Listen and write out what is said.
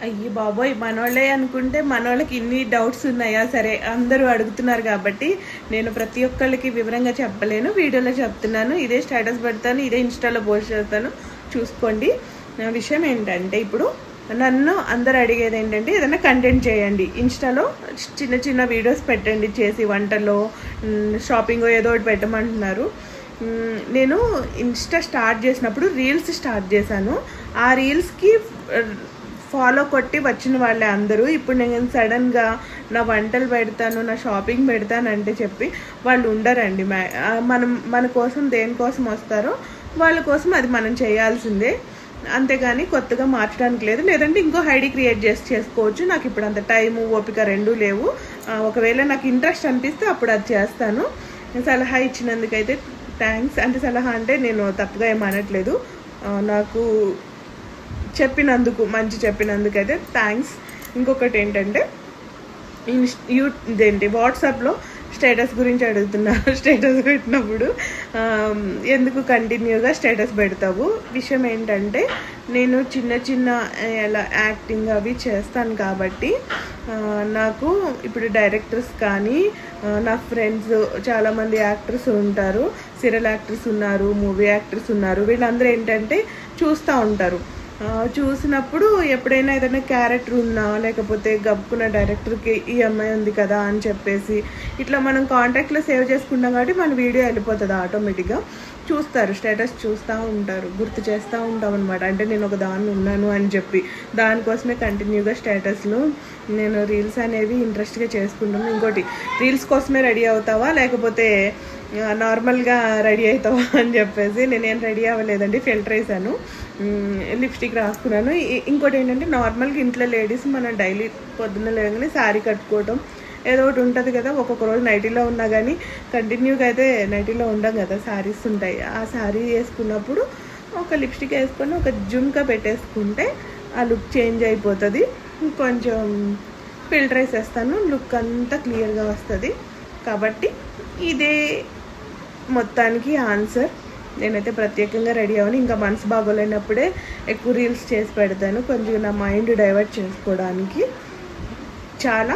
అయ్యి బాబోయ్, మనోళ్ళే అనుకుంటే మనోళ్ళకి ఇన్ని డౌట్స్ ఉన్నాయా? సరే, అందరూ అడుగుతున్నారు కాబట్టి నేను ప్రతి ఒక్కళ్ళకి వివరంగా చెప్పలేను, వీడియోలో చెప్తున్నాను. ఇదే స్టేటస్ పెడతాను, ఇదే ఇన్స్టాలో పోస్ట్ చేస్తాను, చూసుకోండి. నా విషయం ఏంటంటే, ఇప్పుడు నన్ను అందరు అడిగేది ఏంటంటే, ఏదైనా కంటెంట్ చేయండి, ఇన్స్టాలో చిన్న చిన్న వీడియోస్ పెట్టండి, చేసి వంటలో షాపింగ్ ఏదో ఒకటి పెట్టమంటున్నారు. నేను ఇన్స్టా స్టార్ట్ చేసినప్పుడు రీల్స్ స్టార్ట్ చేశాను. ఆ రీల్స్కి ఫాలో కొట్టి వచ్చిన వాళ్ళే అందరూ. ఇప్పుడు నేను సడన్గా నా వంటలు పెడతాను, నా షాపింగ్ పెడతాను అంటే చెప్పి వాళ్ళు ఉండరండి. మన కోసం దేనికోసం వస్తారో వాళ్ళ కోసం అది మనం చేయాల్సిందే, అంతేగాని కొత్తగా మార్చడానికి లేదు. లేదంటే ఇంకో ఐడి క్రియేట్ చేసుకోవచ్చు. నాకు ఇప్పుడు అంత టైము ఓపిక రెండూ లేవు. ఒకవేళ నాకు ఇంట్రెస్ట్ అనిపిస్తే అప్పుడు అది చేస్తాను. సలహా ఇచ్చినందుకైతే థ్యాంక్స్. అంటే సలహా అంటే నేను తప్పుగా ఏమనట్లేదు, నాకు మంచి చెప్పినందుకైతే థ్యాంక్స్. ఇంకొకటి ఏంటంటే, ఇదేంటి వాట్సాప్లో స్టేటస్ గురించి అడుగుతున్నారు. స్టేటస్ పెట్టినప్పుడు ఎందుకు కంటిన్యూగా స్టేటస్ పెడతావు? విషయం ఏంటంటే, నేను చిన్న చిన్న ఎలా యాక్టింగ్ అవి చేస్తాను కాబట్టి నాకు ఇప్పుడు డైరెక్టర్స్ కానీ నా ఫ్రెండ్స్ చాలామంది యాక్టర్స్ ఉంటారు, సీరియల్ యాక్టర్స్ ఉన్నారు, మూవీ యాక్టర్స్ ఉన్నారు. వీళ్ళందరూ ఏంటంటే చూస్తూ ఉంటారు. చూసినప్పుడు ఎప్పుడైనా ఏదైనా క్యారెక్టర్ ఉన్నా, లేకపోతే గబ్బుకున్న డైరెక్టర్కి ఈ అమ్మాయి ఉంది కదా అని చెప్పేసి ఇట్లా మనం కాంటాక్ట్లో సేవ్ చేసుకుంటాం కాబట్టి మన వీడియో వెళ్ళిపోతుంది ఆటోమేటిక్గా. చూస్తారు, స్టేటస్ చూస్తూ ఉంటారు, గుర్తు చేస్తూ ఉంటాం అనమాట. అంటే నేను ఒక దాన్ని ఉన్నాను అని చెప్పి దానికోసమే కంటిన్యూగా స్టేటస్లు నేను రీల్స్ అనేవి ఇంట్రెస్ట్గా చేసుకుంటాను. ఇంకోటి, రీల్స్ కోసమే రెడీ అవుతావా లేకపోతే నార్మల్గా రెడీ అవుతావా అని చెప్పేసి నేనేం రెడీ అవ్వలేదండి, ఫిల్టర్ వేసాను, లిప్స్టిక్ రాసుకున్నాను. ఇంకోటి ఏంటంటే, నార్మల్గా ఇంట్లో లేడీస్ మనం డైలీ పొద్దున్న లేగానే శారీ కట్టుకోవడం ఏదో ఒకటి ఉంటుంది కదా. ఒక్కొక్క రోజు నైటీలో ఉన్నా కానీ కంటిన్యూగా అయితే నైటీలో ఉండం కదా, శారీస్ ఉంటాయి. ఆ శారీ వేసుకున్నప్పుడు ఒక లిప్స్టిక్ వేసుకొని ఒక జుమ్కా పెట్టేసుకుంటే ఆ లుక్ చేంజ్ అయిపోతుంది. కొంచెం ఫిల్టర్ వేసేస్తాను, లుక్ అంతా క్లియర్గా వస్తుంది. కాబట్టి ఇదే మొత్తానికి ఆన్సర్. నేనైతే ప్రత్యేకంగా రెడీ అవ్వను. ఇంకా మనసు బాగోలేనప్పుడే ఎక్కువ రీల్స్ చేసి పెడతాను, కొంచెం నా మైండ్ డైవర్ట్ చేసుకోవడానికి. చాలా